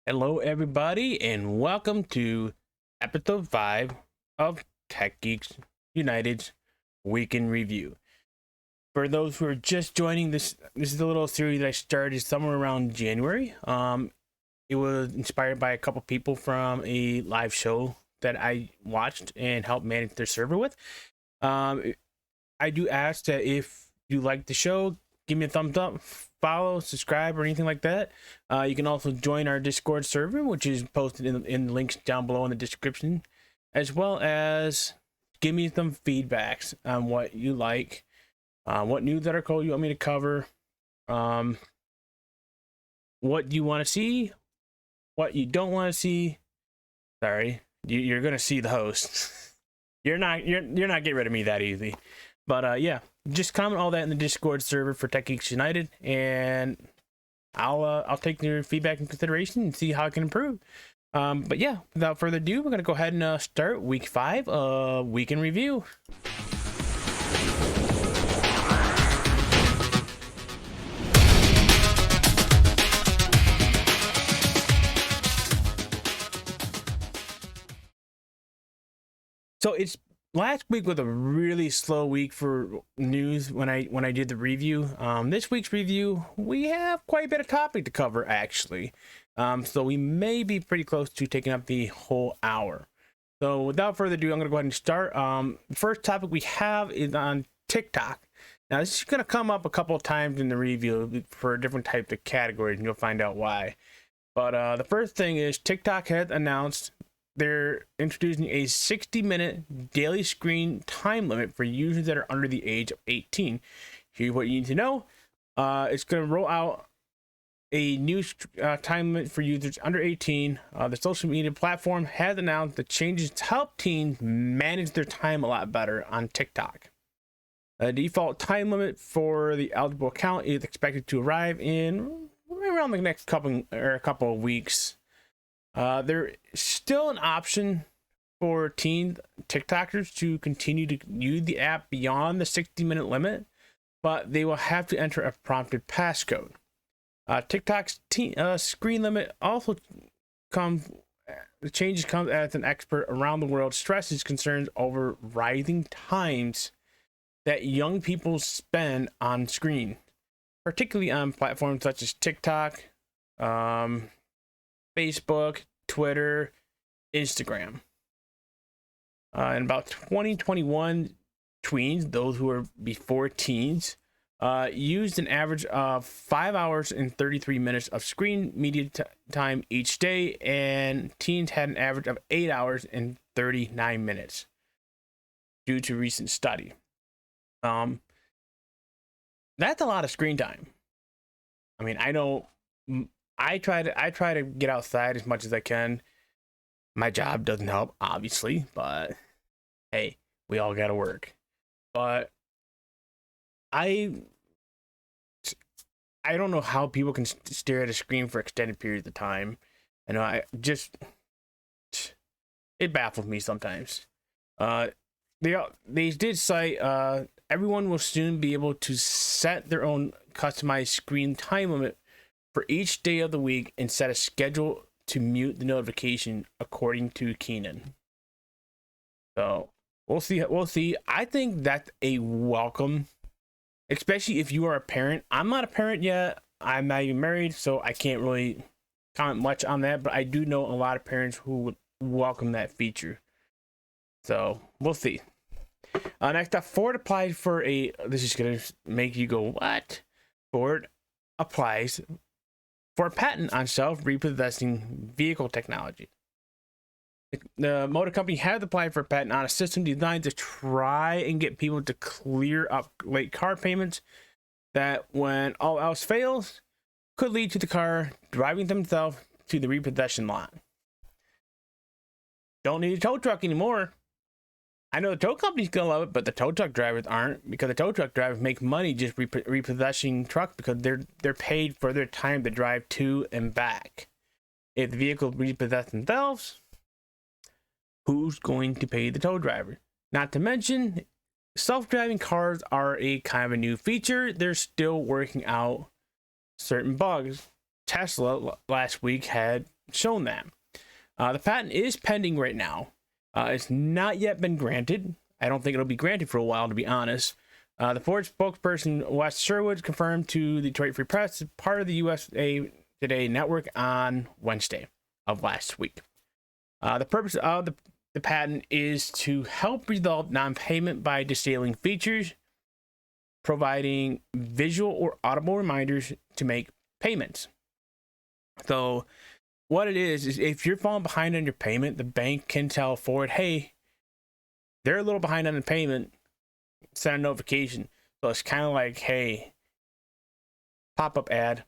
Hello, everybody, and welcome to episode 5 of Techgeeks United's Week in Review. For those who are just joining, this is a little series that I started somewhere around January. It was inspired by a couple people from a live show that I watched and helped manage their server with. I do ask that if you like the show, give me a thumbs up, follow, subscribe, or anything like that. You can also join our Discord server, which is posted in the links down below in the description, as well as give me some feedbacks on what you like, what news article you want me to cover, what you want to see, what you don't want to see. Sorry, you're gonna see the host. you're not getting rid of me that easy. But yeah, just comment all that in the Discord server for Techgeeks United, and I'll take your feedback in consideration and see how I can improve. But yeah, without further ado, we're gonna go ahead and start week 5 of Week in Review. So it's last week was a really slow week for news when I did the review. This week's review, we have quite a bit of topic to cover actually. So we may be pretty close to taking up the whole hour. So without further ado, I'm gonna go ahead and start. First topic we have is on TikTok. Now this is gonna come up a couple of times in the review for different types of categories, and you'll find out why. But the first thing is TikTok has announced they're introducing a 60-minute daily screen time limit for users that are under the age of 18. Here's what you need to know. It's going to roll out a new time limit for users under 18. The social media platform has announced the changes to help teens manage their time a lot better on TikTok. The default time limit for the eligible account is expected to arrive in around the next couple of weeks. There's still an option for teen TikTokers to continue to use the app beyond the 60-minute limit, but they will have to enter a prompted passcode. TikTok's screen limit also the changes come as an expert around the world stresses concerns over rising times that young people spend on screen, particularly on platforms such as TikTok, Facebook, Twitter, Instagram. In about 2021, tweens, those who are before teens, used an average of 5 hours and 33 minutes of screen media time each day, and teens had an average of 8 hours and 39 minutes due to recent study. That's a lot of screen time. I mean, I try to get outside as much as I can. My job doesn't help, obviously, but hey, we all gotta work. But I don't know how people can stare at a screen for extended periods of time. I know it baffles me sometimes. They did cite everyone will soon be able to set their own customized screen time limit for each day of the week and set a schedule to mute the notification, according to Keenan. So we'll see. I think that's a welcome, especially if you are a parent. I'm not a parent yet. I'm not even married, so I can't really comment much on that, but I do know a lot of parents who would welcome that feature. So we'll see. Next up, Ford applied for this is gonna make you go, what? Ford applies for a patent on self-repossessing vehicle technology. The motor company has applied for a patent on a system designed to try and get people to clear up late car payments that, when all else fails, could lead to the car driving themselves to the repossession lot. Don't need a tow truck anymore. I know the tow company's gonna love it, but the tow truck drivers aren't, because the tow truck drivers make money just repossessing trucks because they're paid for their time to drive to and back. If the vehicle repossess themselves, who's going to pay the tow driver? Not to mention, self-driving cars are a kind of a new feature. They're still working out certain bugs. Tesla last week had shown that. The patent is pending right now. It's not yet been granted. I don't think it'll be granted for a while, to be honest. The Ford spokesperson, Wes Sherwood, confirmed to the Detroit Free Press, part of the USA Today network on Wednesday of last week. The purpose of the patent is to help resolve non-payment by disabling features, providing visual or audible reminders to make payments. So what it is if you're falling behind on your payment, the bank can tell Ford, hey, they're a little behind on the payment, send a notification. So it's kind of like, hey, pop-up ad,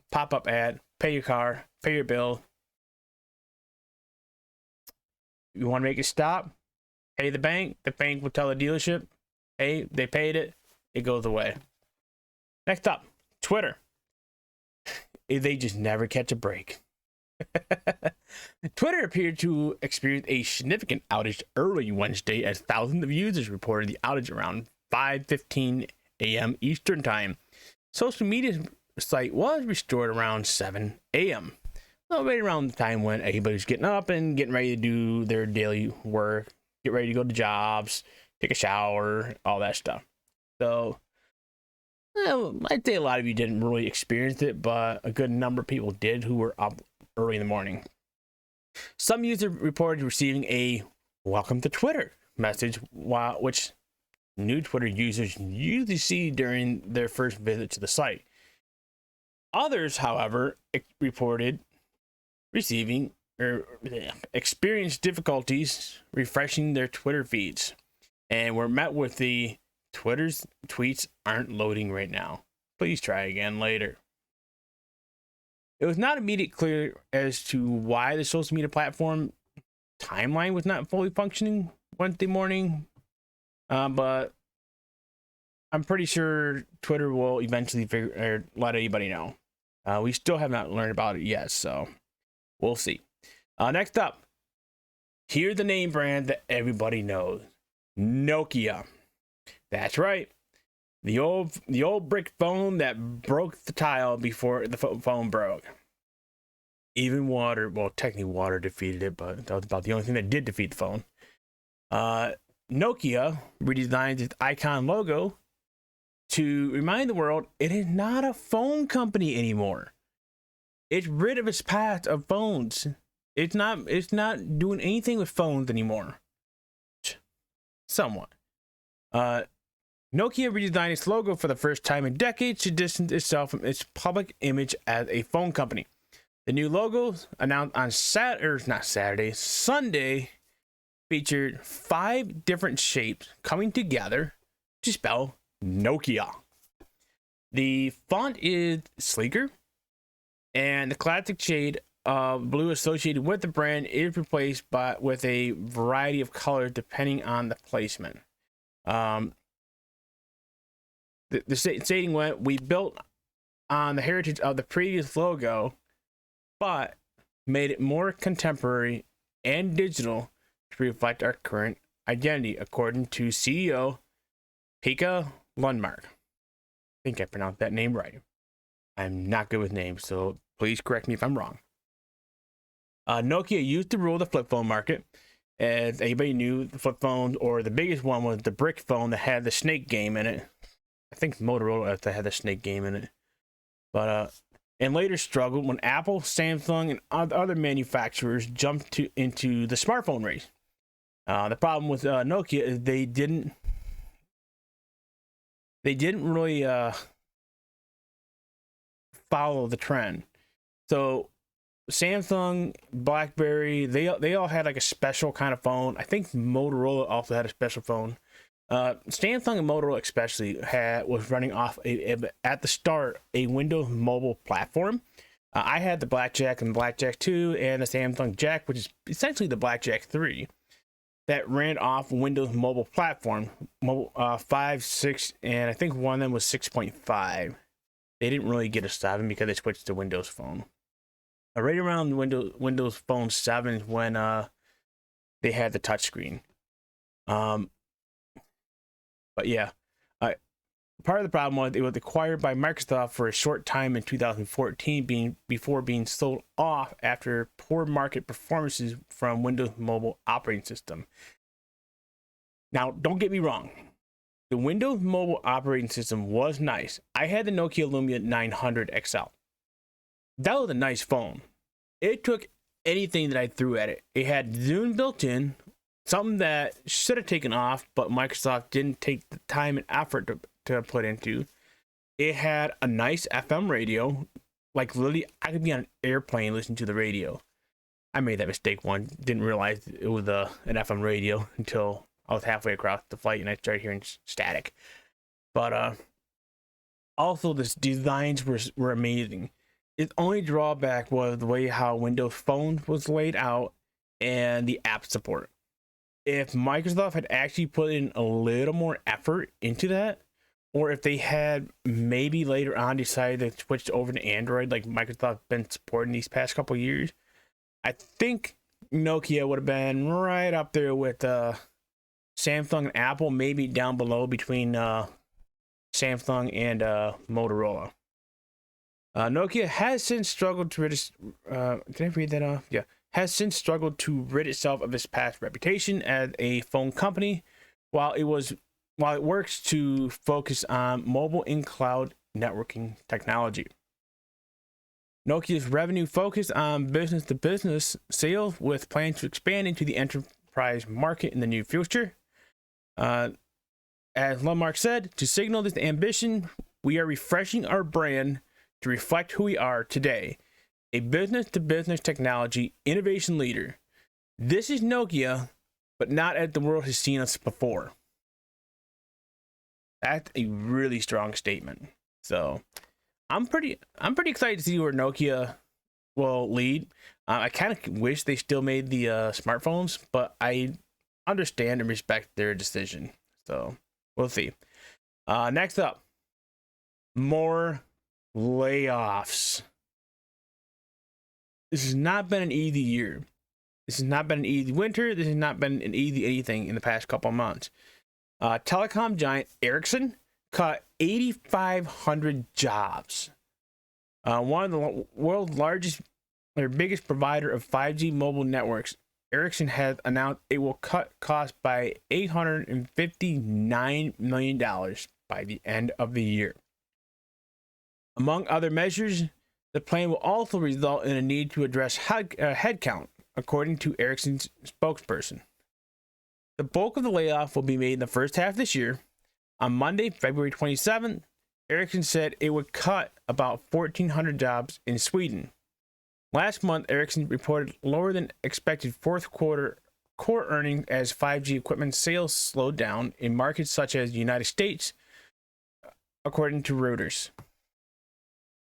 pay your car, pay your bill. You want to make it stop? Pay the bank will tell the dealership, hey, they paid it, it goes away. Next up, Twitter. They just never catch a break. Twitter appeared to experience a significant outage early Wednesday as thousands of users reported the outage around 5:15 a.m. Eastern Time. Social media site was restored around 7 a.m. So right around the time when everybody's getting up and getting ready to do their daily work, get ready to go to jobs, take a shower, all that stuff. So I'd say a lot of you didn't really experience it, but a good number of people did who were up early in the morning. Some users reported receiving a welcome to Twitter message, which new Twitter users usually see during their first visit to the site. Others, however, reported receiving or experienced difficulties refreshing their Twitter feeds and were met with the Twitter's tweets aren't loading right now. Please try again later. It was not immediately clear as to why the social media platform timeline was not fully functioning Wednesday morning, but I'm pretty sure Twitter will eventually let anybody know. We still have not learned about it yet, so we'll see. Next up, here's the name brand that everybody knows, Nokia. That's right. The old brick phone that broke the tile before the phone broke. Even water, well, technically water defeated it, but that was about the only thing that did defeat the phone. Nokia redesigned its icon logo to remind the world it is not a phone company anymore. It's rid of its past of phones. It's not doing anything with phones anymore. Somewhat. Nokia redesigned its logo for the first time in decades to distance itself from its public image as a phone company. The new logo, announced on Sunday, featured 5 different shapes coming together to spell Nokia. The font is sleeker, and the classic shade of blue associated with the brand is replaced with a variety of colors depending on the placement. The stating went, we built on the heritage of the previous logo, but made it more contemporary and digital to reflect our current identity, according to CEO Pekka Lundmark. I think I pronounced that name right. I'm not good with names, so please correct me if I'm wrong. Nokia used to rule the flip phone market. As anybody knew, the flip phones, or the biggest one was the brick phone that had the snake game in it. I think Motorola had the snake game in it. But and later struggled when Apple, Samsung, and other manufacturers jumped into the smartphone race. The problem with Nokia is they didn't really follow the trend. So Samsung, BlackBerry, they all had like a special kind of phone. I think Motorola also had a special phone. Samsung and Motorola especially was running off at the start a Windows mobile platform. I had the Blackjack and Blackjack 2 and the Samsung Jack, which is essentially the Blackjack 3, that ran off Windows mobile platform, 5, 6, and I think one of them was 6.5. They didn't really get a 7 because they switched to Windows Phone. Right around Windows Phone 7 when they had the touchscreen. But yeah, Part of the problem was it was acquired by Microsoft for a short time in 2014, before being sold off after poor market performances from Windows Mobile operating system. Now, don't get me wrong. The Windows Mobile operating system was nice. I had the Nokia Lumia 900 XL. That was a nice phone. It took anything that I threw at it. It had Zoom built in, something that should have taken off, but Microsoft didn't take the time and effort to put into. It had a nice FM radio. Like, literally, I could be on an airplane listening to the radio. I made that mistake once. Didn't realize it was an FM radio until I was halfway across the flight and I started hearing static. But also, the designs were amazing. Its only drawback was the way how Windows Phone was laid out and the app support. If Microsoft had actually put in a little more effort into that, or if they had maybe later on decided to switch over to Android, like Microsoft been supporting these past couple of years, I think Nokia would have been right up there with Samsung and Apple, maybe down below between Samsung and Motorola. Nokia has since struggled to rid has since struggled to rid itself of its past reputation as a phone company, while it works to focus on mobile and cloud networking technology. Nokia's revenue focused on business-to-business sales, with plans to expand into the enterprise market in the near future. As Lundmark said, to signal this ambition, we are refreshing our brand to reflect who we are today, a business-to-business technology innovation leader. This is Nokia, but not as the world has seen us before. That's a really strong statement. So I'm pretty excited to see where Nokia will lead. I kind of wish they still made the smartphones, but I understand and respect their decision. So we'll see. Next up, more layoffs. This has not been an easy year. This has not been an easy winter. This has not been an easy anything in the past couple of months. Telecom giant Ericsson cut 8,500 jobs. One of the world's largest or biggest provider of 5G mobile networks, Ericsson has announced it will cut costs by $859 million by the end of the year. Among other measures, the plan will also result in a need to address headcount, according to Ericsson's spokesperson. The bulk of the layoff will be made in the first half of this year. On Monday, February 27th, Ericsson said it would cut about 1,400 jobs in Sweden. Last month, Ericsson reported lower than expected fourth quarter core earnings as 5G equipment sales slowed down in markets such as the United States, according to Reuters.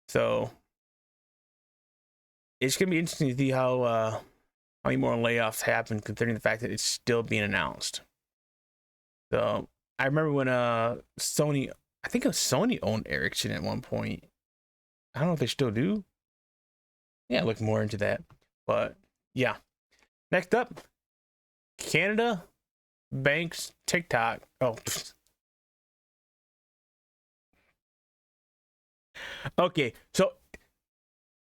So it's going to be interesting to see how many more layoffs happen, considering the fact that it's still being announced. So I remember when Sony, I think it was Sony owned Ericsson at one point. I don't know if they still do. Yeah, look more into that. But yeah. Next up, Canada banks TikTok. Oh. Okay, so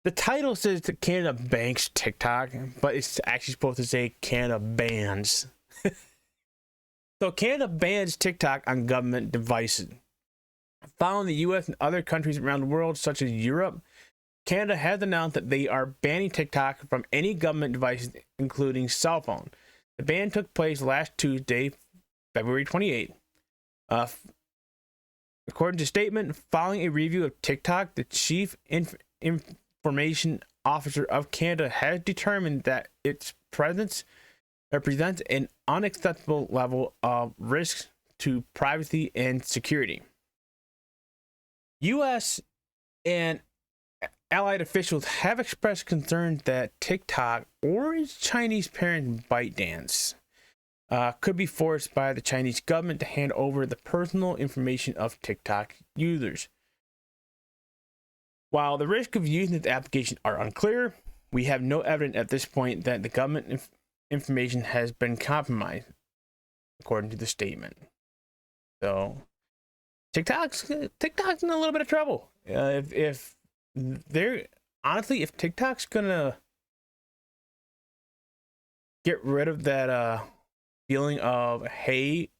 the title says that Canada banks TikTok, but it's actually supposed to say Canada bans. So Canada bans TikTok on government devices. Following the US and other countries around the world, such as Europe, Canada has announced that they are banning TikTok from any government devices, including cell phone. The ban took place last Tuesday, February 28th. According to a statement, following a review of TikTok, the Chief Information Officer of Canada has determined that its presence represents an unacceptable level of risk to privacy and security. U.S. and allied officials have expressed concerns that TikTok or its Chinese parent ByteDance could be forced by the Chinese government to hand over the personal information of TikTok users. While the risk of using this application are unclear, we have no evidence at this point that the government information has been compromised, according to the statement. So, TikTok's in a little bit of trouble. If they're honestly, if TikTok's gonna get rid of that feeling of, hey,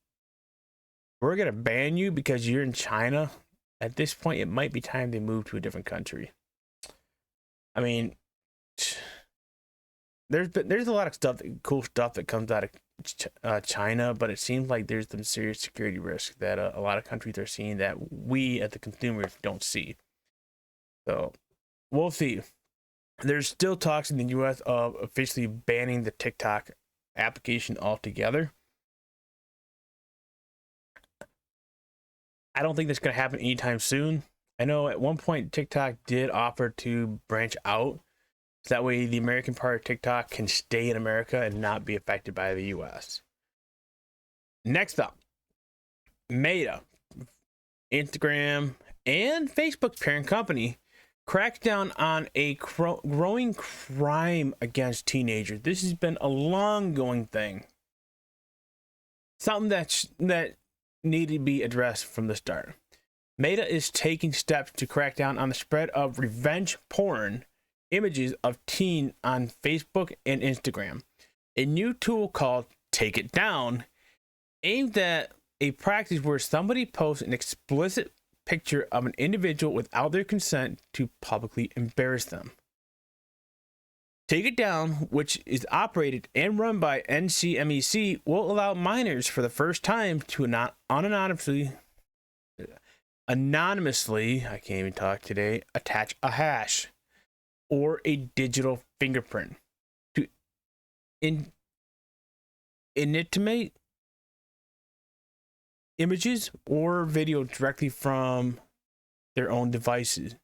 we're gonna ban you because you're in China, at this point it might be time they move to a different country. I mean, there's a lot of stuff, cool stuff that comes out of China, but it seems like there's some serious security risks that a lot of countries are seeing that we as the consumers don't see. So we'll see. There's still talks in the US of officially banning the TikTok application altogether. I don't think that's going to happen anytime soon. I know at one point TikTok did offer to branch out, so that way the American part of TikTok can stay in America and not be affected by the US. Next up, Meta, Instagram, and Facebook's parent company cracked down on a growing crime against teenagers. This has been a long-going thing. Something that needed to be addressed from the start. Meta is taking steps to crack down on the spread of revenge porn images of teen on Facebook and Instagram. A new tool called Take It Down, aimed at a practice where somebody posts an explicit picture of an individual without their consent to publicly embarrass them. Take It Down, which is operated and run by NCMEC, will allow minors for the first time to anonymously, I can't even talk today, attach a hash or a digital fingerprint to intimate images or video directly from their own devices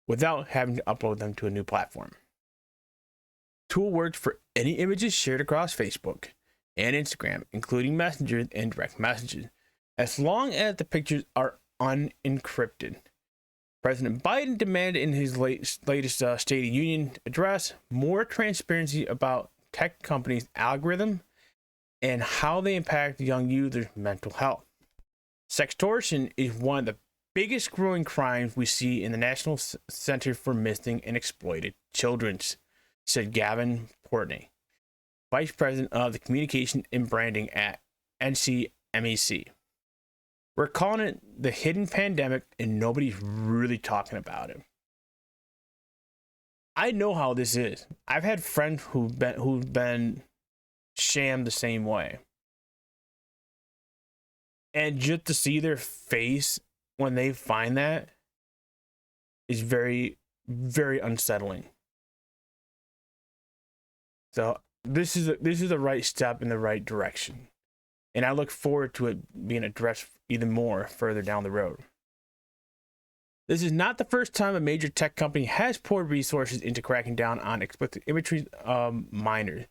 without having to upload them to a new platform. Tool works for any images shared across Facebook and Instagram, including Messenger and direct messages, as long as the pictures are unencrypted. President Biden demanded in his latest State of Union address more transparency about tech companies' algorithm and how they impact young users' mental health. Sextortion is one of the biggest growing crimes we see in the National Center for Missing and Exploited Children, said Gavin Portney, Vice President of the Communication and Branding at NCMEC. We're calling it the hidden pandemic, and nobody's really talking about it. I know how this is. I've had friends who've been shamed the same way. And just to see their face when they find that is very, very unsettling. So this is the right step in the right direction. And I look forward to it being addressed even more further down the road. This is not the first time a major tech company has poured resources into cracking down on explicit imagery of minors.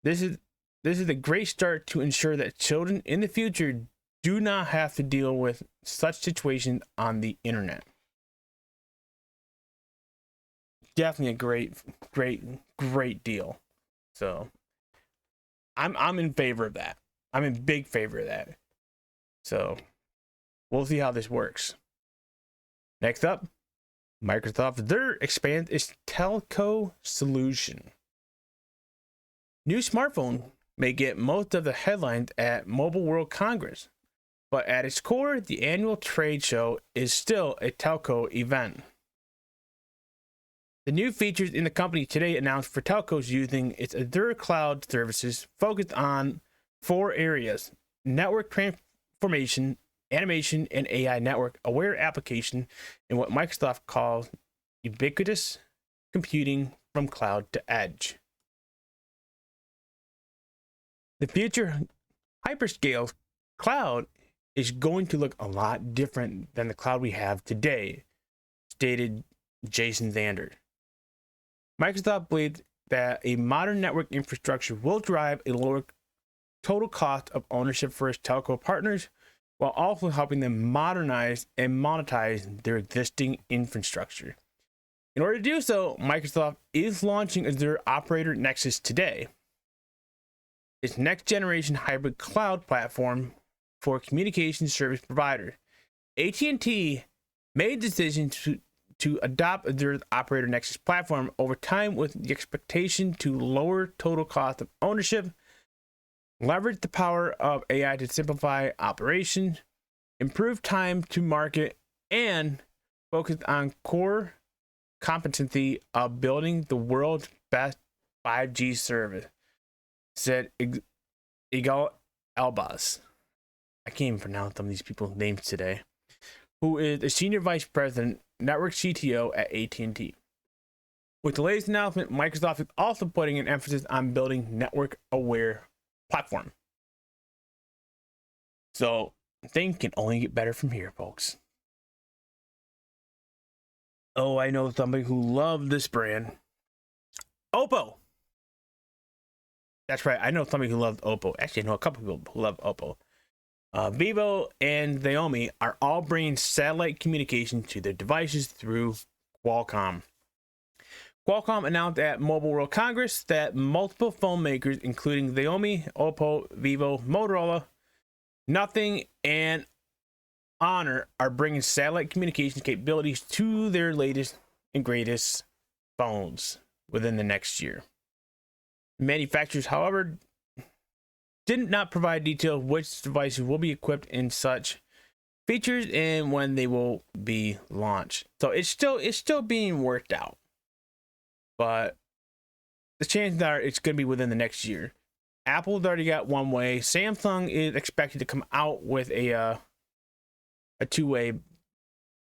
This is a great start to ensure that children in the future do not have to deal with such situations on the internet. Definitely a great deal. So I'm in favor of that. I'm in big favor of that. So we'll see how this works. Next up, Microsoft expands its telco solution. New smartphone may get most of the headlines at Mobile World Congress, but at its core, the annual trade show is still a telco event. The new features in the company today announced for telcos using its Azure cloud services focused on 4 areas: network transformation, animation, and AI network aware application, and what Microsoft calls ubiquitous computing from cloud to edge. The future hyperscale cloud is going to look a lot different than the cloud we have today, stated Jason Zander. Microsoft believes that a modern network infrastructure will drive a lower total cost of ownership for its telco partners, while also helping them modernize and monetize their existing infrastructure. In order to do so, Microsoft is launching Azure Operator Nexus today. Its next generation hybrid cloud platform for communication service providers. AT&T made the decision to adopt their Operator Nexus platform over time with the expectation to lower total cost of ownership, leverage the power of AI to simplify operations, improve time to market, and focus on core competency of building the world's best 5G service, said Igal Elbaz. I can't even pronounce some of these people's names today. Who is a senior vice president, network CTO at AT&T. With the latest announcement, Microsoft is also putting an emphasis on building network-aware platform. So things can only get better from here, folks. Oh, I know somebody who loved this brand. Oppo. That's right. I know somebody who loved Oppo. Actually, I know a couple people who love Oppo. Vivo and Xiaomi are all bringing satellite communication to their devices through Qualcomm. Qualcomm announced at Mobile World Congress that multiple phone makers, including Xiaomi, Oppo, Vivo, Motorola, Nothing, and Honor, are bringing satellite communication capabilities to their latest and greatest phones within the next year. Manufacturers, however, did not provide details which devices will be equipped in such features and when they will be launched. So it's still being worked out, but the chances are it's going to be within the next year. Apple's already got one way. Samsung is expected to come out with a two-way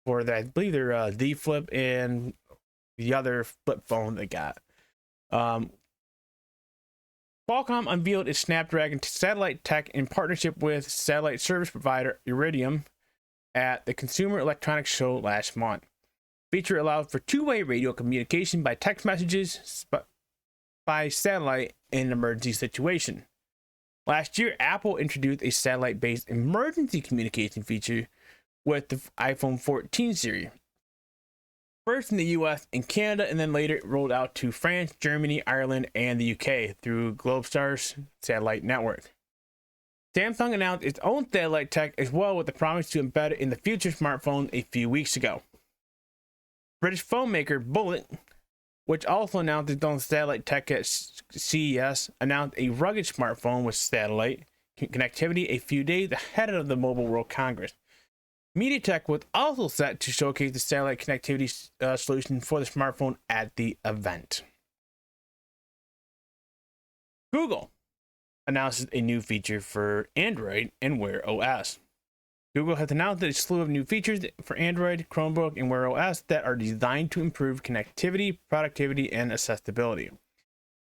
for that. I believe they're Z Flip and the other flip phone they got. Qualcomm unveiled its Snapdragon satellite tech in partnership with satellite service provider Iridium at the Consumer Electronics Show last month. The feature allowed for two-way radio communication by text messages by satellite in an emergency situation. Last year, Apple introduced a satellite-based emergency communication feature with the iPhone 14 series. First in the US and Canada, and then later it rolled out to France, Germany, Ireland, and the UK through Globestar's satellite network. Samsung announced its own satellite tech as well, with the promise to embed it in the future smartphone a few weeks ago. British phone maker Bullet, which also announced its own satellite tech at CES, announced a rugged smartphone with satellite connectivity a few days ahead of the Mobile World Congress. MediaTek was also set to showcase the satellite connectivity solution for the smartphone at the event. Google announces a new feature for Android and Wear OS. Google has announced a slew of new features for Android, Chromebook, and Wear OS that are designed to improve connectivity, productivity, and accessibility.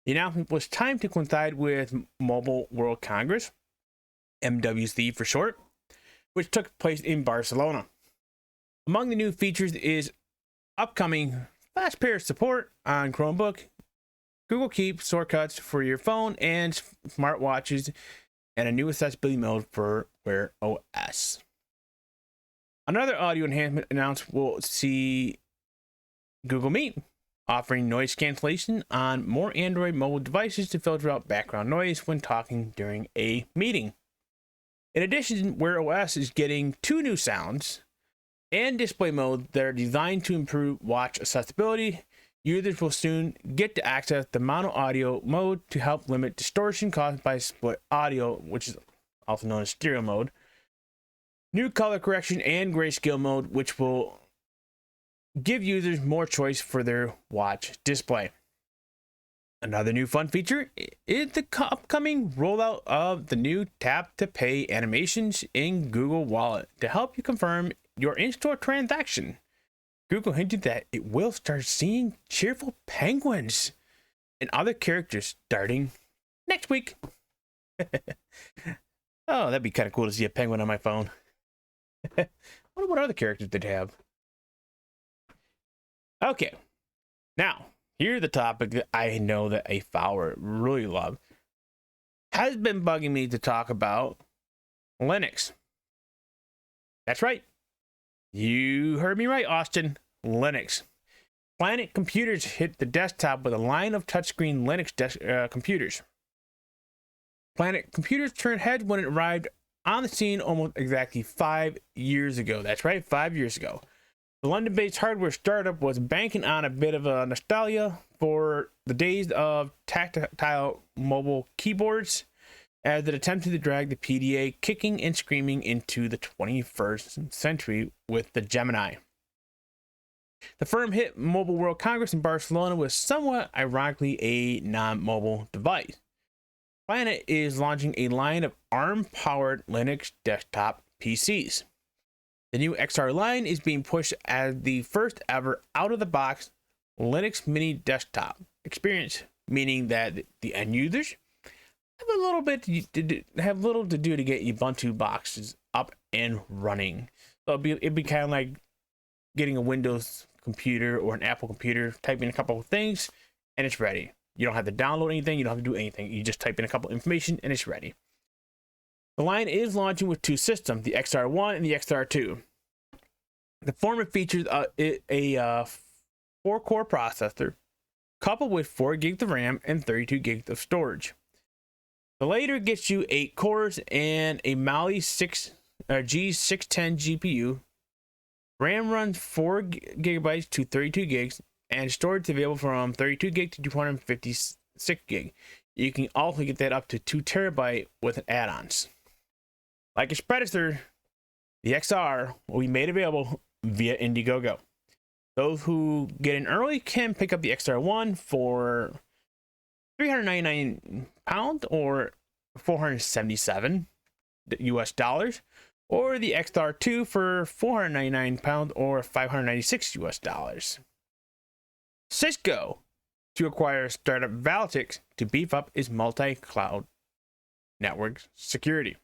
The announcement was timed to coincide with Mobile World Congress, MWC for short, which took place in Barcelona. Among the new features is upcoming fast pair support on Chromebook, Google Keep shortcuts for your phone and smartwatches, and a new accessibility mode for Wear OS. Another audio enhancement announced will see Google Meet offering noise cancellation on more Android mobile devices to filter out background noise when talking during a meeting. In addition, Wear OS is getting 2 new sounds and display modes that are designed to improve watch accessibility. Users will soon get to access the mono audio mode to help limit distortion caused by split audio, which is also known as stereo mode. New color correction and grayscale mode, which will give users more choice for their watch display. Another new fun feature is the upcoming rollout of the new tap-to-pay animations in Google Wallet to help you confirm your in-store transaction. Google hinted that it will start seeing cheerful penguins and other characters starting next week. Oh, that'd be kind of cool to see a penguin on my phone. I wonder what other characters they'd have. Okay, now here's the topic that I know that a follower really loves. Has been bugging me to talk about Linux. That's right. You heard me right, Austin. Linux. Planet Computers hit the desktop with a line of touchscreen Linux computers. Planet Computers turned heads when it arrived on the scene almost exactly 5 years ago. That's right, 5 years ago. The London-based hardware startup was banking on a bit of a nostalgia for the days of tactile mobile keyboards, as it attempted to drag the PDA kicking and screaming into the 21st century with the Gemini. The firm hit Mobile World Congress in Barcelona with somewhat ironically a non-mobile device. Planet is launching a line of ARM-powered Linux desktop PCs. The new XR line is being pushed as the first ever out-of-the-box Linux mini desktop experience, meaning that the end users have little to do to get Ubuntu boxes up and running. So it'd be kind of like getting a Windows computer or an Apple computer, typing a couple of things, and it's ready. You don't have to download anything. You don't have to do anything. You just type in a couple of information, and it's ready. The line is launching with two systems, the XR1 and the XR2. The former features a 4-core processor, coupled with 4 gigs of RAM and 32 gigs of storage. The later gets you 8 cores and a Mali G610 GPU. RAM runs 4 gigabytes to 32 gigs, and storage available from 32 gig to 256 gig. You can also get that up to 2 terabyte with add-ons. Like its predecessor, the XR will be made available via Indiegogo. Those who get in early can pick up the XR1 for £399 or $477 US dollars, or the XR2 for £499 or $596 US dollars. Cisco to acquire startup Valtix to beef up its multi-cloud network security.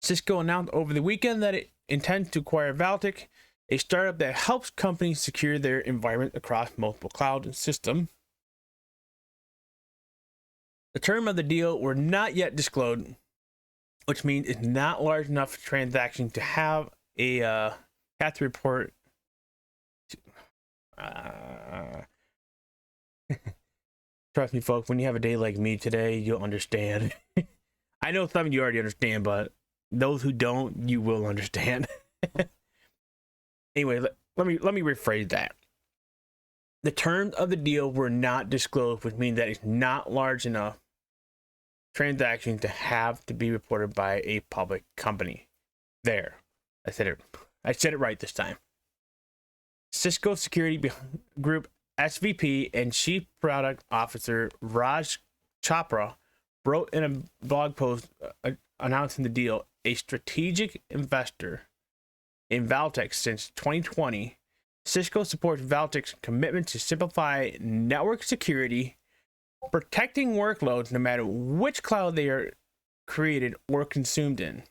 Cisco announced over the weekend that it intends to acquire Valtix, a startup that helps companies secure their environment across multiple cloud systems. The terms of the deal were not yet disclosed, which means it's not large enough transaction to have to report. Trust me, folks, when you have a day like me today, you'll understand. I know some of you already understand, but those who don't, you will understand. Anyway, let me rephrase that. The terms of the deal were not disclosed, which means that it's not large enough transaction to have to be reported by a public company. There, I said it right this time. Cisco Security Group SVP and Chief Product Officer Raj Chopra wrote in a blog post announcing the deal. A strategic investor in Valtix since 2020, Cisco supports Valtix's commitment to simplify network security, protecting workloads no matter which cloud they are created or consumed in.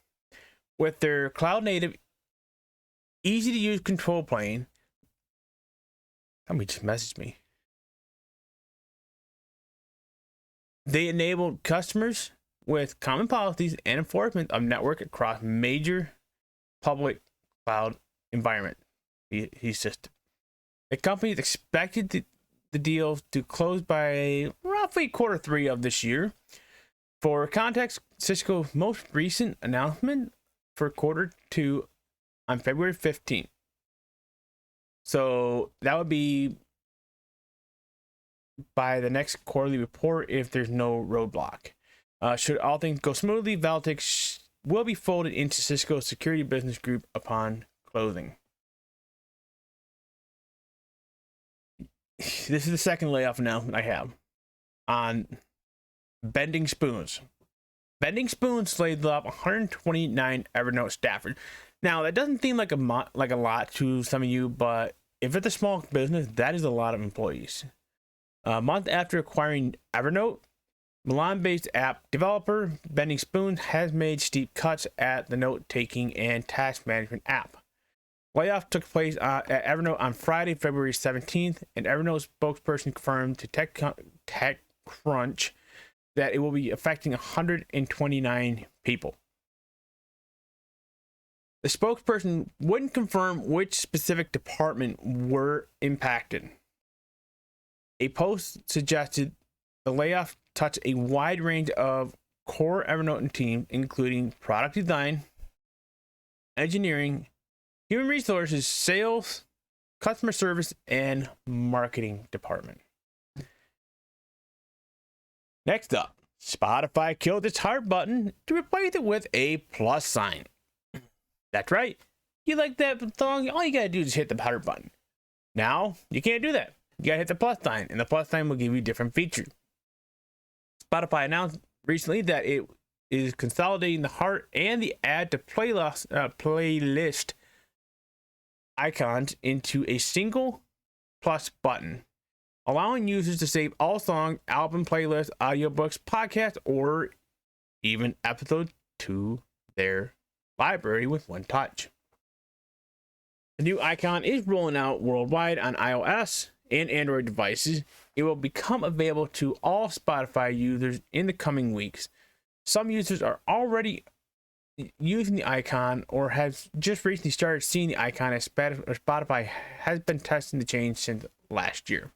With their cloud-native, easy-to-use control plane, somebody just messaged me. They enable customers with common policies and enforcement of network across major public cloud environment. He says the company is expected the deal to close by roughly Q3 of this year. For context, Cisco's most recent announcement for Q2 on February 15th. So that would be by the next quarterly report if there's no roadblock. Should all things go smoothly, Valtix will be folded into Cisco's Security Business Group upon closing. This is the second layoff announcement I have on Bending Spoons. Bending Spoons laid off 129 Evernote staffers. Now, that doesn't seem like a lot to some of you, but if it's a small business, that is a lot of employees. A month after acquiring Evernote, Milan-based app developer Bending Spoons has made steep cuts at the note-taking and task management app. Layoff took place at Evernote on Friday, February 17th, and Evernote spokesperson confirmed to TechCrunch that it will be affecting 129 people. The spokesperson wouldn't confirm which specific department were impacted. A post suggested the layoff touched a wide range of core Evernote team, including product design, engineering, human resources, sales, customer service, and marketing department. Next up, Spotify killed its heart button to replace it with a plus sign. That's right. You like that song? All you gotta do is hit the heart button. Now, you can't do that. You gotta hit the plus sign, and the plus sign will give you different features. Spotify announced recently that it is consolidating the heart and the add to playlist icons into a single plus button, allowing users to save all songs, album playlists, audiobooks, podcasts, or even episodes to their library with one touch. The new icon is rolling out worldwide on iOS and Android devices. It will become available to all Spotify users in the coming weeks. Some users are already using the icon or have just recently started seeing the icon, as Spotify has been testing the change since last year.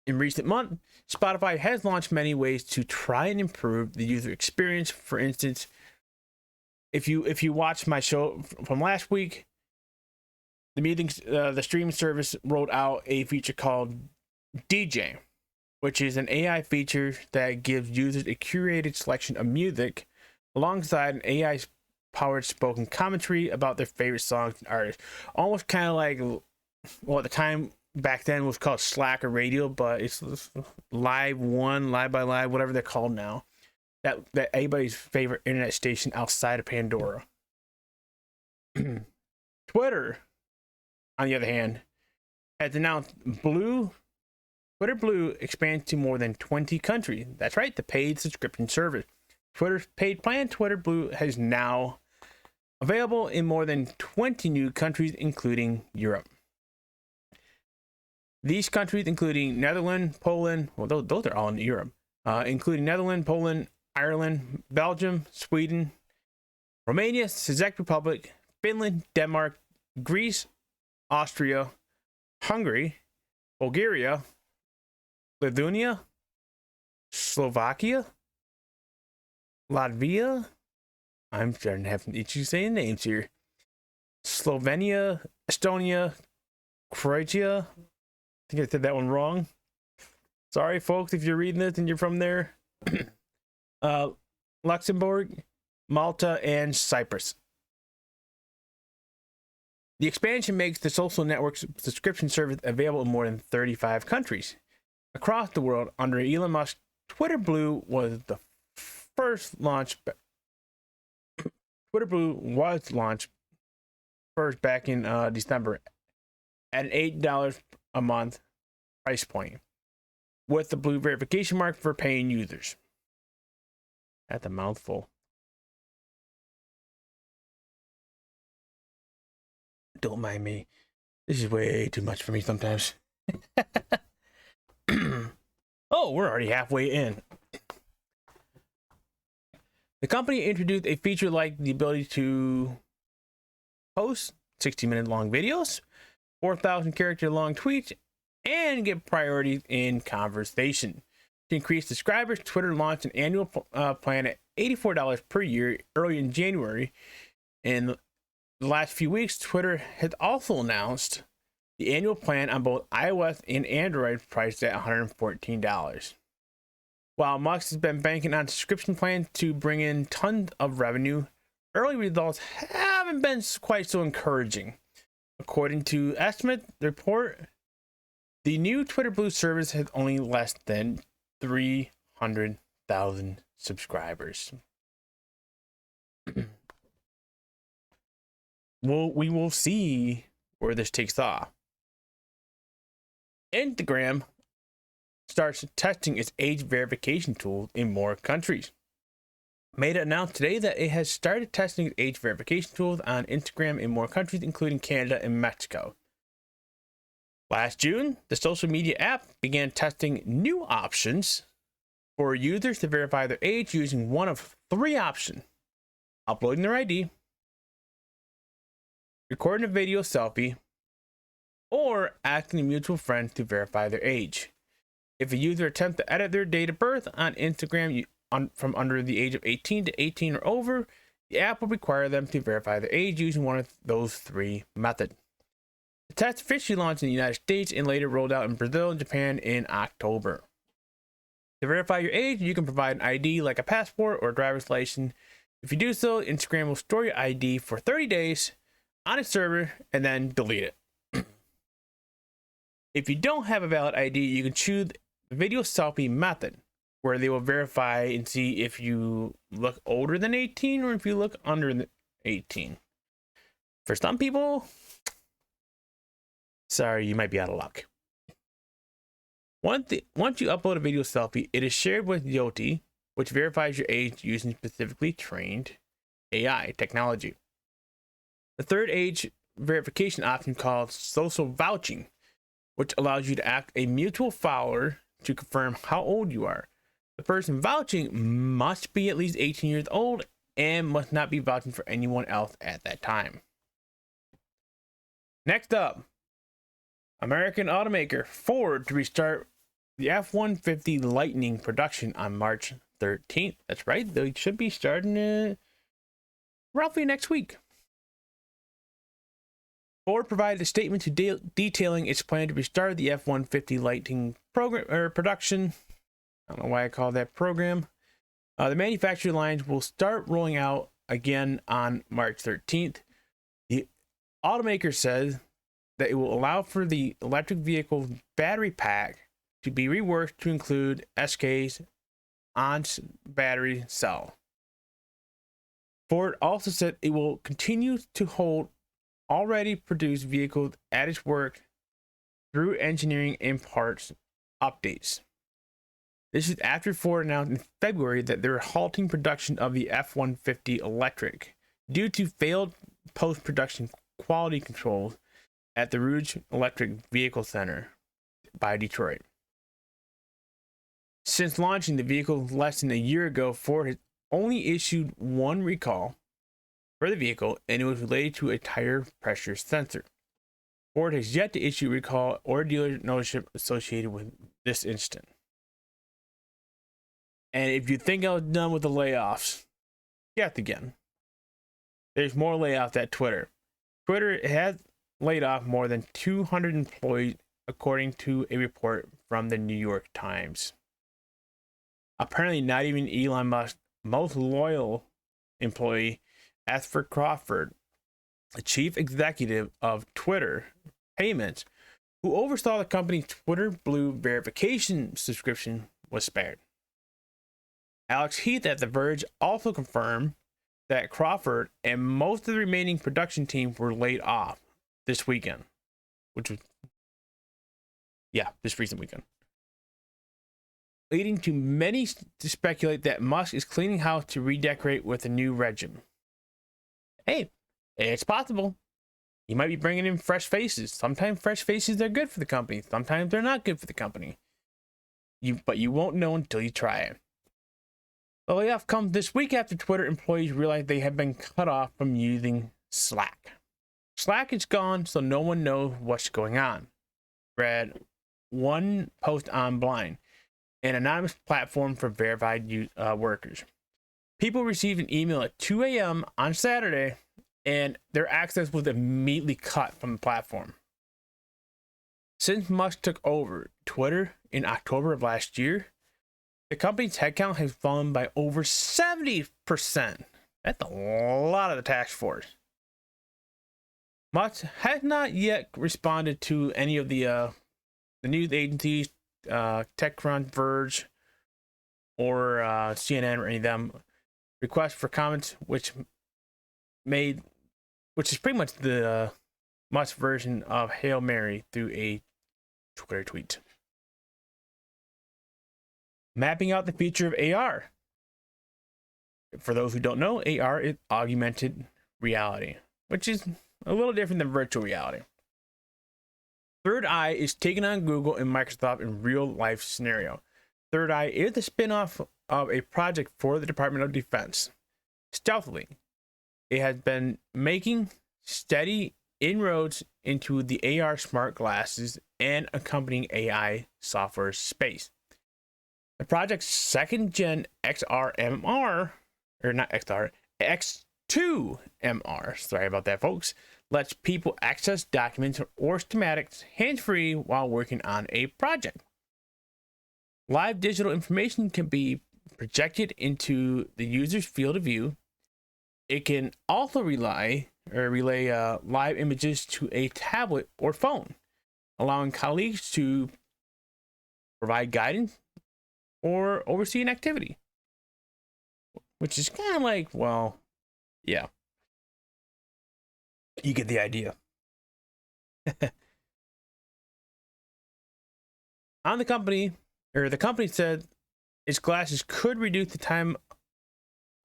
In recent months, Spotify has launched many ways to try and improve the user experience. For instance, if you watched my show from last week, the streaming service rolled out a feature called DJ, which is an AI feature that gives users a curated selection of music alongside an AI-powered spoken commentary about their favorite songs and artists. Almost kind of like, well, at the time back then it was called Slacker Radio, but it's Live One, Live by Live, whatever they're called now. That anybody's favorite internet station outside of Pandora. Twitter, on the other hand, has announced Twitter Blue expands to more than 20 countries. That's right, the paid subscription service. Twitter's paid plan, Twitter Blue, is now available in more than 20 new countries, including Europe. These countries, including Netherlands, Poland, well, those are all in Europe, including Netherlands, Poland, Ireland, Belgium, Sweden, Romania, Czech Republic, Finland, Denmark, Greece, Austria, Hungary, Bulgaria, Lithuania, Slovakia, Latvia. I'm starting to have issues saying names here. Slovenia, Estonia, Croatia. I think I said that one wrong. Sorry, folks, if you're reading this and you're from there. Luxembourg, Malta, and Cyprus. The expansion makes the social network's subscription service available in more than 35 countries across the world. Under Elon Musk, Twitter Blue was the first launch. Twitter Blue was launched first back in December at an $8 a month price point, with the blue verification mark for paying users. That's a mouthful. Don't mind me. This is way too much for me sometimes. Oh, we're already halfway in. The company introduced a feature like the ability to post 60-minute long videos, 4,000 character long tweets, and get priority in conversation. To increase subscribers, Twitter launched an annual plan at $84 per year early in January. In the last few weeks, Twitter has also announced the annual plan on both iOS and Android, priced at $114. While Musk has been banking on subscription plans to bring in tons of revenue, early results haven't been quite so encouraging. According to estimates report, the new Twitter Blue service has only less than 300,000 subscribers. We will see where this takes off. Instagram starts testing its age verification tool in more countries. Meta announced today that it has started testing its age verification tools on Instagram in more countries, including Canada and Mexico. Last June, the social media app began testing new options for users to verify their age using one of three options: uploading their ID, recording a video selfie, or asking a mutual friend to verify their age. If a user attempts to edit their date of birth on Instagram from under the age of 18 to 18 or over, the app will require them to verify their age using one of those three methods. The test officially launched in the United States and later rolled out in Brazil and Japan in October. To verify your age, you can provide an ID like a passport or a driver's license. If you do so, Instagram will store your ID for 30 days on its server and then delete it. If you don't have a valid ID, you can choose the video selfie method, where they will verify and see if you look older than 18 or if you look under 18. For some people, sorry, you might be out of luck. Once you upload a video selfie, it is shared with Yoti, which verifies your age using specifically trained AI technology. The third age verification option called social vouching, which allows you to act a mutual follower to confirm how old you are. The person vouching must be at least 18 years old and must not be vouching for anyone else at that time. Next up, American automaker Ford to restart the F-150 Lightning production on March 13th. That's right, they should be starting roughly next week. Ford provided a statement detailing its plan to restart the F-150 Lightning production. I don't know why I call that program. The manufacturing lines will start rolling out again on March 13th. The automaker says that it will allow for the electric vehicle battery pack to be reworked to include SK's ONS battery cell. Ford also said it will continue to hold already produced vehicles at its work through engineering and parts updates. This is after Ford announced in February that they're halting production of the F-150 electric due to failed post-production quality controls at the Rouge Electric Vehicle Center by Detroit. Since launching the vehicle less than a year ago, Ford has only issued one recall for the vehicle, and it was related to a tire pressure sensor. Ford has yet to issue a recall or dealer notice associated with this incident. And if you think I was done with the layoffs, yet again, there's more layoffs at Twitter. Twitter has laid off more than 200 employees, according to a report from the New York Times. Apparently, not even Elon Musk's most loyal employee, Arthur Crawford, the chief executive of Twitter Payments, who oversaw the company's Twitter Blue verification subscription, was spared. Alex Heath at The Verge also confirmed that Crawford and most of the remaining production team were laid off this weekend, which was, this recent weekend, leading to many to speculate that Musk is cleaning house to redecorate with a new regime. Hey, it's possible. He might be bringing in fresh faces. Sometimes fresh faces are good for the company. Sometimes they're not good for the company. But you won't know until you try it. The layoff comes this week after Twitter employees realized they had been cut off from using Slack. Slack is gone, so no one knows what's going on, read one post on Blind, an anonymous platform for verified workers. People received an email at 2 a.m. on Saturday, and their access was immediately cut from the platform. Since Musk took over Twitter in October of last year, the company's headcount has fallen by over 70%. That's a lot of the task force. Musk has not yet responded to any of the news agencies, TechCrunch, Verge, or CNN, or any of them requests for comments, which is pretty much the Musk version of Hail Mary through a Twitter tweet. Mapping out the future of AR. For those who don't know, AR is augmented reality, which is a little different than virtual reality. Third Eye is taking on Google and Microsoft in real-life scenario. Third Eye is the spin-off of a project for the Department of Defense. Stealthily, it has been making steady inroads into the AR smart glasses and accompanying AI software space. The project's second gen XRMR, or not XR, X2MR, sorry about that, folks, lets people access documents or schematics hands-free while working on a project. Live digital information can be projected into the user's field of view. It can also relay live images to a tablet or phone, allowing colleagues to provide guidance or oversee an activity. Which is kind of like, well, yeah. You get the idea. The company said its glasses could reduce the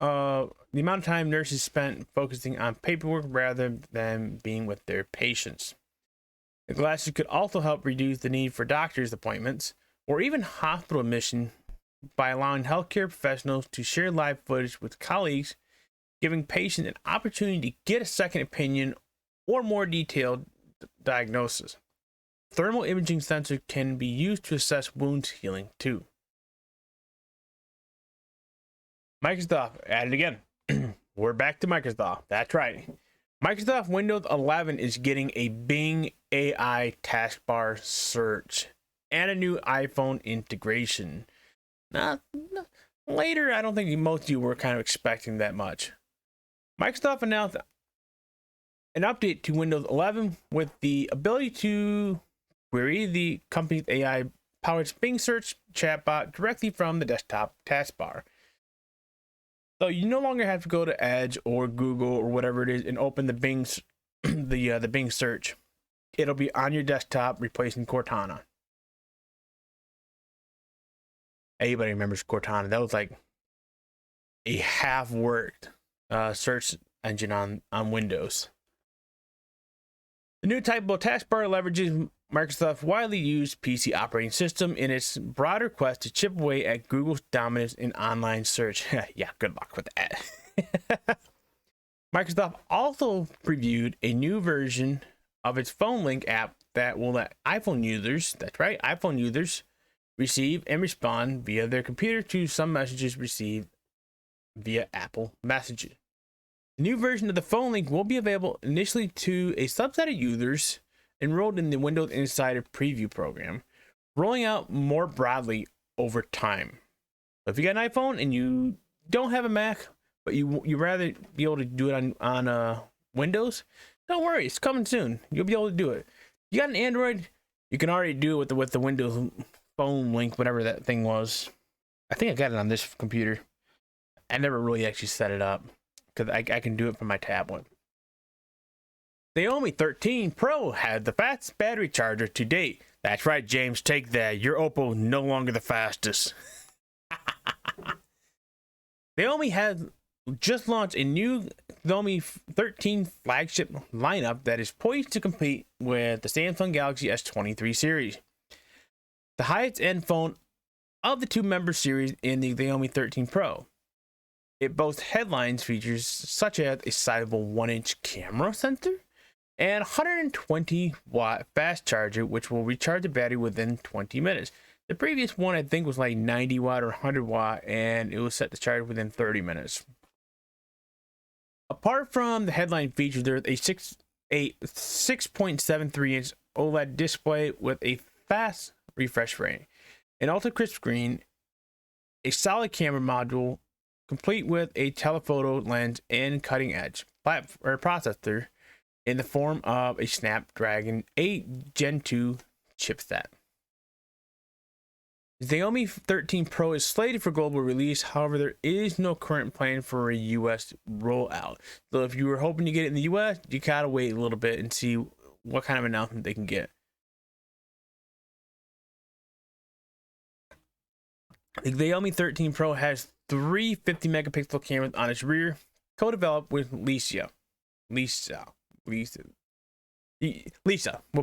amount of time nurses spent focusing on paperwork rather than being with their patients. The glasses could also help reduce the need for doctor's appointments or even hospital admission by allowing healthcare professionals to share live footage with colleagues, giving patients an opportunity to get a second opinion or more detailed diagnosis. Thermal imaging sensor can be used to assess wounds healing too. Microsoft added again. We're back to Microsoft. That's right. Microsoft Windows 11 is getting a Bing AI taskbar search and a new iPhone integration. Later, I don't think most of you were kind of expecting that much. Microsoft announced an update to Windows 11 with the ability to query the company's AI-powered Bing search chatbot directly from the desktop taskbar. So you no longer have to go to Edge or Google or whatever it is and open the Bing the Bing search. It'll be on your desktop, replacing Cortana. Anybody remembers Cortana? That was like a half-worked search engine on Windows. The new typeable taskbar leverages Microsoft's widely used PC operating system in its broader quest to chip away at Google's dominance in online search. Yeah, good luck with that. Microsoft also previewed a new version of its phone link app that will let iPhone users, that's right, iPhone users, receive and respond via their computer to some messages received via Apple Messages. The new version of the phone link will be available initially to a subset of users enrolled in the Windows Insider Preview program, rolling out more broadly over time. So if you got an iPhone and you don't have a Mac, but you rather be able to do it on Windows, don't worry, it's coming soon. You'll be able to do it. You got an Android, you can already do it with the Windows phone link, whatever that thing was. I think I got it on this computer. I never really actually set it up because I can do it from my tablet. The Xiaomi 13 Pro had the fastest battery charger to date. That's right, James, take that. Your Oppo no longer the fastest. Xiaomi has just launched a new Xiaomi 13 flagship lineup that is poised to compete with the Samsung Galaxy S23 series. The highest end phone of the two member series in the Xiaomi 13 Pro. It boasts headlines features such as a sizable 1-inch camera sensor and 120-watt fast charger, which will recharge the battery within 20 minutes. The previous one, I think, was like 90 watt or 100 watt, and it was set to charge within 30 minutes. Apart from the headline features, there's a 6.73-inch OLED display with a fast refresh rate, an ultra crisp screen, a solid camera module, complete with a telephoto lens and cutting-edge processor in the form of a Snapdragon 8 Gen 2 chipset. The Xiaomi 13 Pro is slated for global release. However, there is no current plan for a US rollout. So if you were hoping to get it in the US, you gotta wait a little bit and see what kind of announcement they can get. The Xiaomi 13 Pro has three 50 megapixel cameras on its rear, co-developed with Lisa. We'll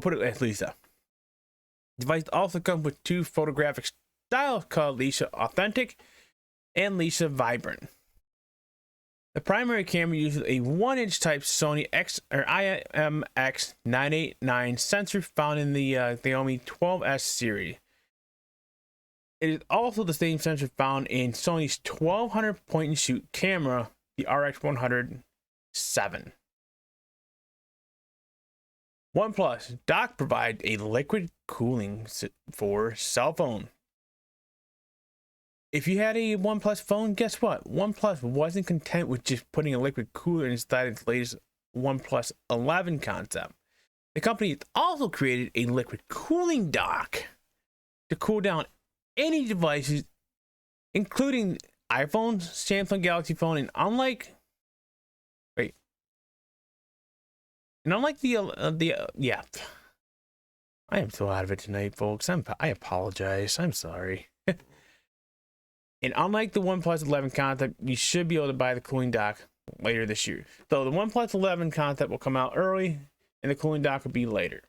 put it as Lisa. The device also comes with two photographic styles called Lisa Authentic and Lisa Vibrant. The primary camera uses a 1-inch type Sony IMX 989 sensor found in the Xiaomi 12S series. It is also the same sensor found in Sony's 1200 point and shoot camera, the RX100-7. OnePlus dock provides a liquid cooling for cell phone. If you had a OnePlus phone, guess what? OnePlus wasn't content with just putting a liquid cooler inside its latest OnePlus 11 concept. The company has also created a liquid cooling dock to cool down any devices, including iPhones, Samsung Galaxy phone, and unlike yeah, I am so out of it tonight, folks. I apologize. I'm sorry. And unlike the OnePlus 11 concept, you should be able to buy the cooling dock later this year. Though the OnePlus 11 concept will come out early, and the cooling dock will be later.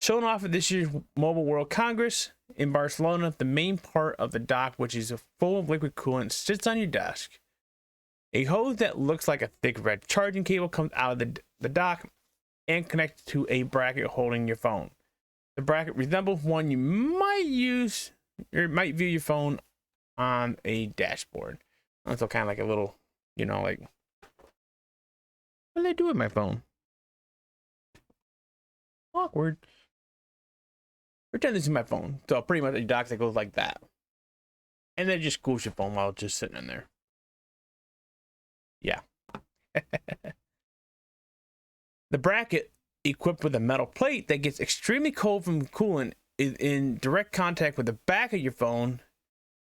Shown off at this year's Mobile World Congress in Barcelona, the main part of the dock, which is full of liquid coolant, sits on your desk. A hose that looks like a thick red charging cable comes out of the dock and connects to a bracket holding your phone. The bracket resembles one you might use or might view your phone on a dashboard. So kind of like a little, like, what do I do with my phone? Awkward. Pretend this is my phone. So pretty much a dock that goes like that. And then it just cools your phone while it's just sitting in there. Yeah. The bracket, equipped with a metal plate that gets extremely cold from coolant, is in direct contact with the back of your phone.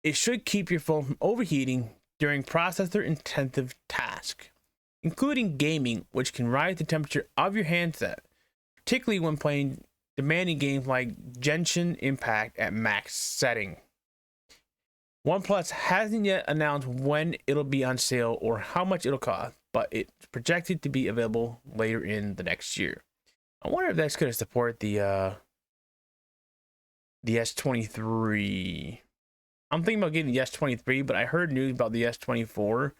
It should keep your phone from overheating during processor-intensive tasks, including gaming, which can rise the temperature of your handset, particularly when playing demanding games like Genshin Impact at max setting. OnePlus hasn't yet announced when it'll be on sale or how much it'll cost, but it's projected to be available later in the next year. I wonder if that's going to support the S23. I'm thinking about getting the S23, but I heard news about the S24,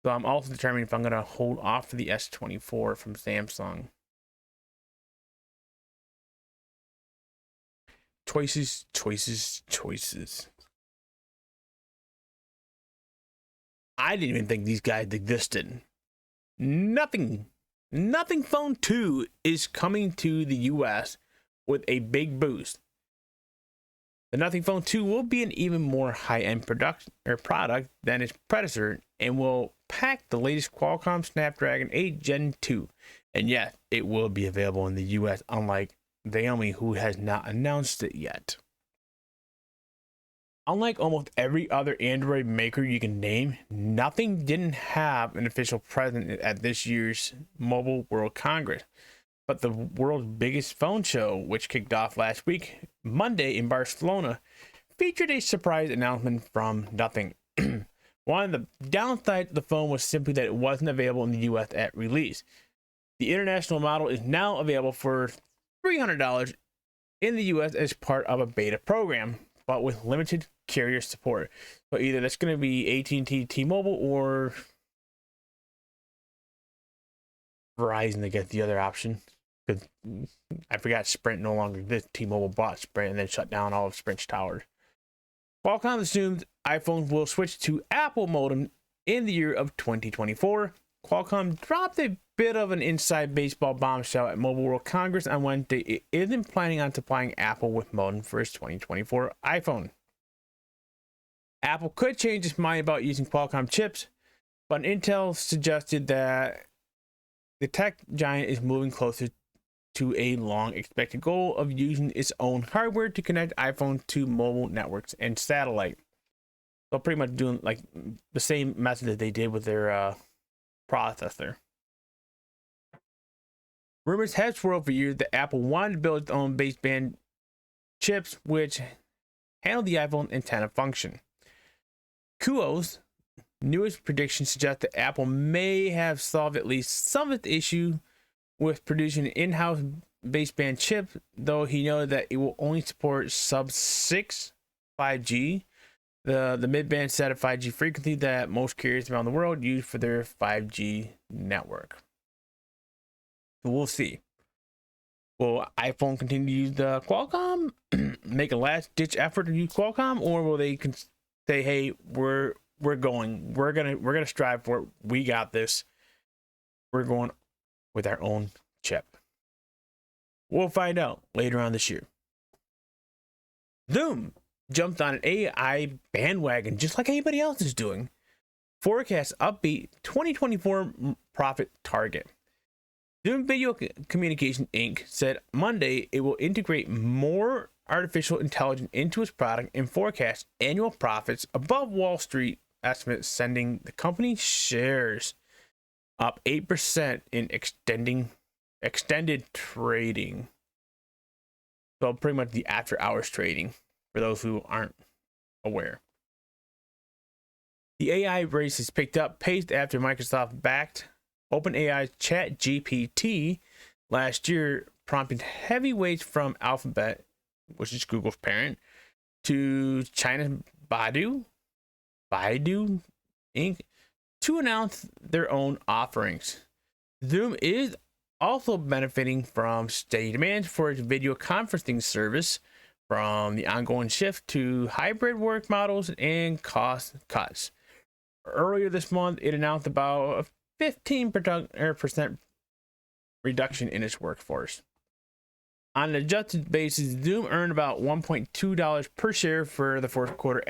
so I'm also determining if I'm going to hold off for the S24 from Samsung. Choices. I didn't even think these guys existed. Nothing Phone 2 is coming to the US with a big boost. The Nothing Phone 2 will be an even more high-end product than its predecessor and will pack the latest Qualcomm Snapdragon 8 Gen 2. And yes, it will be available in the US, unlike Xiaomi, who has not announced it yet. Unlike almost every other Android maker you can name, Nothing didn't have an official presence at this year's Mobile World Congress. But the world's biggest phone show, which kicked off last week, Monday in Barcelona, featured a surprise announcement from Nothing. One of the downsides of the phone was simply that it wasn't available in the US at release. The international model is now available for $300 in the US as part of a beta program, but with limited carrier support. So either that's going to be AT&T, T-Mobile, or Verizon to get the other option. Because I forgot Sprint no longer exists. T-Mobile bought Sprint and then shut down all of Sprint's towers. Qualcomm assumes iPhones will switch to Apple modem in the year of 2024. Qualcomm dropped a bit of an inside baseball bombshell at Mobile World Congress on Wednesday. It isn't planning on supplying Apple with modem for its 2024 iPhone. Apple could change its mind about using Qualcomm chips, but Intel suggested that the tech giant is moving closer to a long expected goal of using its own hardware to connect iPhone to mobile networks and satellite. So pretty much doing like the same method that they did with their processor. Rumors have swirled for years that Apple wanted to build its own baseband chips which handle the iPhone antenna function. Kuo's newest predictions suggest that Apple may have solved at least some of the issue with producing an in-house baseband chip, though he noted that it will only support sub-6 5G, the mid-band set of 5G frequency that most carriers around the world use for their 5G network. So we'll see. Will iPhone continue to use the Qualcomm, make a last ditch effort to use Qualcomm, or will they say, "Hey, we're gonna strive for it. We got this. We're going with our own chip." We'll find out later on this year. Zoom jumped on an AI bandwagon just like anybody else is doing. Forecast upbeat 2024 profit target. Zoom Video Communication Inc. said Monday it will integrate more artificial intelligence into its product and forecast annual profits above Wall Street estimates, sending the company's shares up 8% in extended trading. So pretty much the after hours trading for those who aren't aware. The AI race has picked up pace after Microsoft backed OpenAI's ChatGPT last year, prompting heavyweights from Alphabet, which is Google's parent, to China's Baidu Inc., to announce their own offerings. Zoom is also benefiting from steady demand for its video conferencing service from the ongoing shift to hybrid work models and cost cuts. Earlier this month, it announced about a 15% reduction in its workforce. On an adjusted basis, Zoom earned about $1.2 per share for the fourth quarter,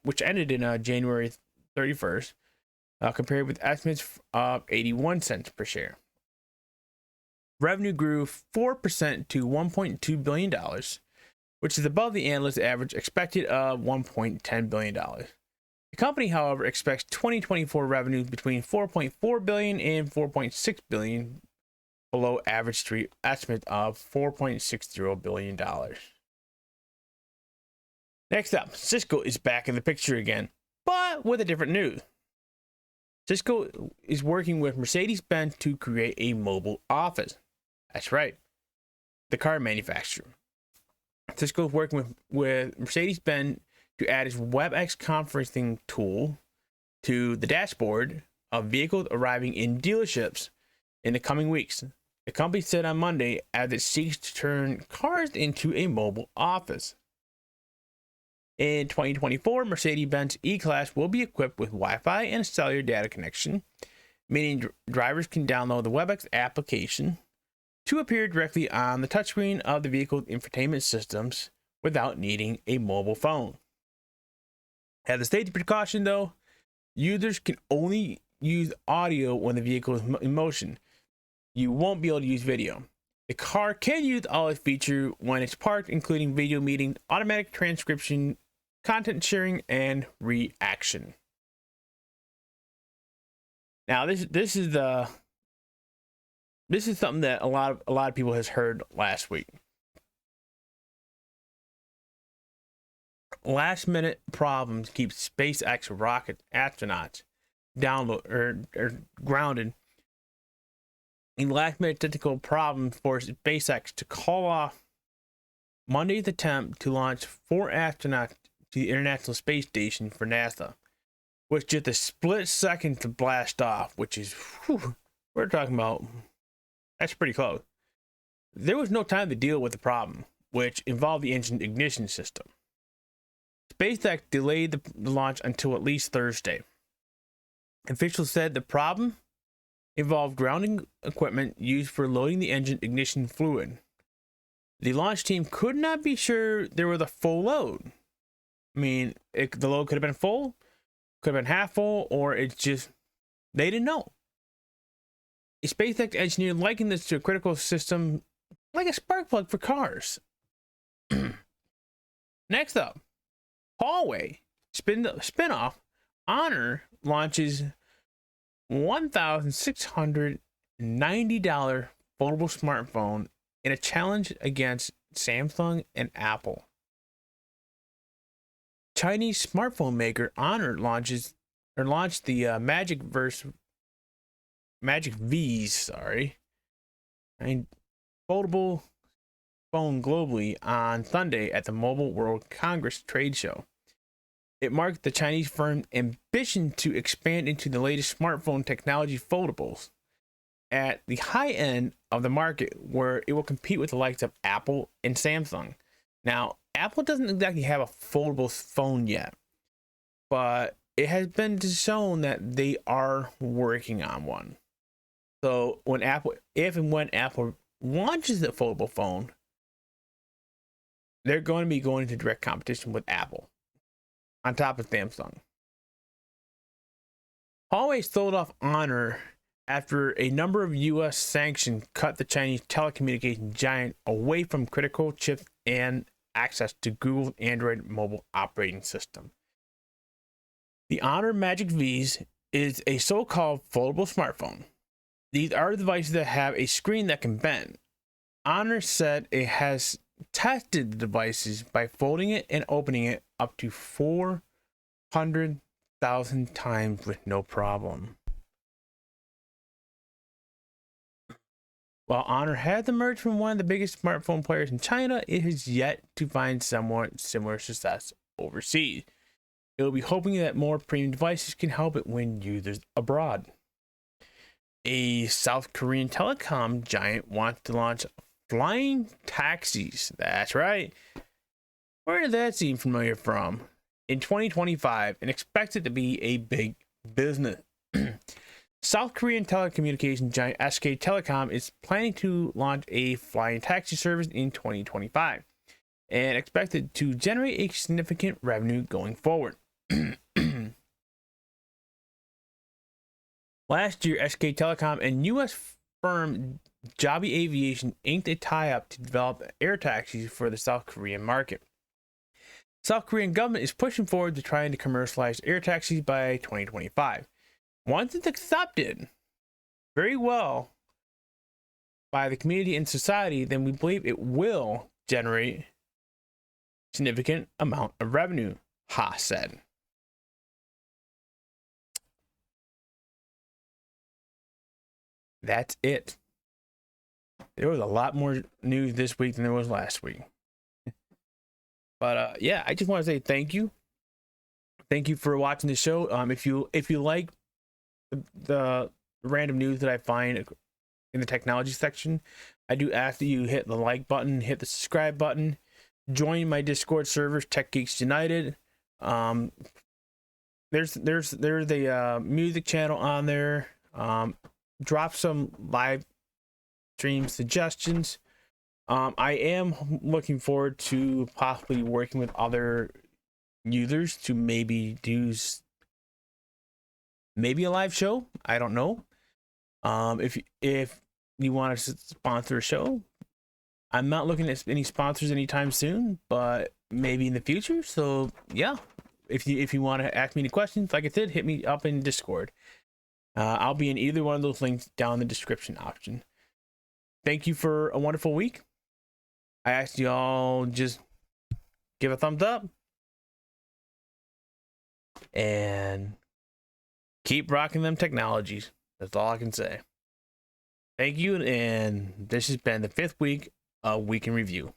which ended in January 31st, compared with estimates of 81 cents per share. Revenue grew 4% to $1.2 billion, which is above the analyst average expected of $1.10 billion. The company, however, expects 2024 revenues between $4.4 billion and $4.6 billion, below average street estimate of $4.60 billion. Next up, Cisco is back in the picture again, but with a different news. Cisco is working with Mercedes-Benz to create a mobile office. That's right, the car manufacturer. Cisco is working with Mercedes-Benz to add its WebEx conferencing tool to the dashboard of vehicles arriving in dealerships in the coming weeks. The company said on Monday as it seeks to turn cars into a mobile office. In 2024, Mercedes-Benz E-Class will be equipped with Wi-Fi and cellular data connection, meaning drivers can download the WebEx application to appear directly on the touchscreen of the vehicle's infotainment systems without needing a mobile phone. As a safety precaution, though, users can only use audio when the vehicle is in motion. You won't be able to use video. The car can use all its features when it's parked, including video meeting, automatic transcription, content sharing, and reaction. Now, this is something that a lot of people has heard last week. Last minute problems keep SpaceX rocket astronauts grounded. A last minute technical problem forced SpaceX to call off Monday's attempt to launch 4 astronauts to the International Space Station for NASA, with just a split second to blast off, which is, we're talking about, that's pretty close. There was no time to deal with the problem, which involved the engine ignition system. SpaceX delayed the launch until at least Thursday. Officials said the problem involved grounding equipment used for loading the engine ignition fluid. The launch team could not be sure there was a full load. I mean, the load could have been full, could have been half full, or it's just, they didn't know. A SpaceX engineer likened this to a critical system like a spark plug for cars. Next up, Huawei spinoff Honor launches $1,690 foldable smartphone in a challenge against Samsung and Apple. Chinese smartphone maker Honor launched the Magic V's, foldable phone globally on Sunday at the Mobile World Congress trade show. It marked the Chinese firm's ambition to expand into the latest smartphone technology foldables. at the high end of the market where it will compete with the likes of Apple and Samsung. Now, Apple doesn't exactly have a foldable phone yet, but it has been shown that they are working on one. So if and when Apple launches the foldable phone, they're going to be going into direct competition with Apple on top of Samsung. Huawei sold off Honor after a number of U.S. sanctions cut the Chinese telecommunications giant away from critical chips and access to Google's Android mobile operating system. The Honor Magic V's is a so-called foldable smartphone. These are devices that have a screen that can bend. Honor said it has tested the devices by folding it and opening it up to 400,000 times with no problem. While Honor has emerged from one of the biggest smartphone players in China, it has yet to find somewhat similar success overseas. It will be hoping that more premium devices can help it win users abroad. A South Korean telecom giant wants to launch flying taxis. That's right. Where did that seem familiar from? In 2025, and expected to be a big business. South Korean telecommunications giant SK Telecom is planning to launch a flying taxi service in 2025 and expected to generate a significant revenue going forward. Last year, SK Telecom and U.S. firm Joby Aviation inked a tie-up to develop air taxis for the South Korean market. South Korean government is pushing forward to trying to commercialize air taxis by 2025. Once it's accepted very well by the community and society, then we believe it will generate significant amount of revenue, Ha said. That's it. There was a lot more news this week than there was last week. But yeah, I just want to say thank you. Thank you for watching the show. If you like the random news that I find in the technology section, I do ask that you hit the like button, hit the subscribe button, join my Discord servers, Techgeeks United. There's the music channel on there. Drop some live stream suggestions. I am looking forward to possibly working with other users to maybe do maybe a live show. I don't know. If you want to sponsor a show, I'm not looking at any sponsors anytime soon, but maybe in the future. So yeah, if you want to ask me any questions, like I said, hit me up in Discord. I'll be in either one of those links down in the description option. Thank you for a wonderful week. I ask you all just give a thumbs up and keep rocking them technologies. That's all I can say. Thank you, and this has been the 5th week of Week in Review.